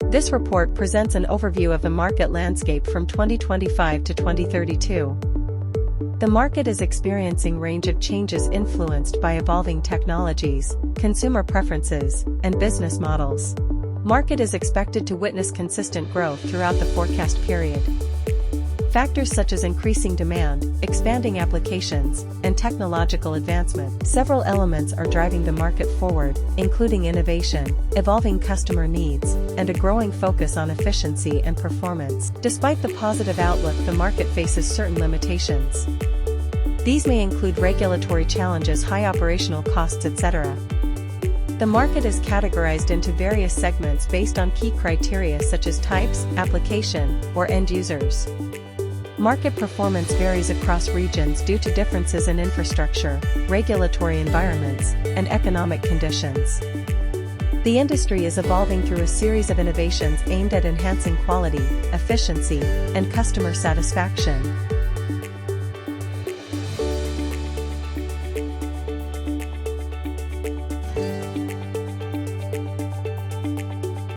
This report presents an overview of the market landscape from 2025 to 2032. The market is experiencing a range of changes influenced by evolving technologies, consumer preferences, and business models. Market is expected to witness consistent growth throughout the forecast period. Factors such as increasing demand, expanding applications, and technological advancement. Several elements are driving the market forward, including innovation, evolving customer needs, and a growing focus on efficiency and performance. Despite the positive outlook, the market faces certain limitations. These may include regulatory challenges, high operational costs, etc. The market is categorized into various segments based on key criteria such as types, application, or end users. Market performance varies across regions due to differences in infrastructure, regulatory environments, and economic conditions. The industry is evolving through a series of innovations aimed at enhancing quality, efficiency, and customer satisfaction.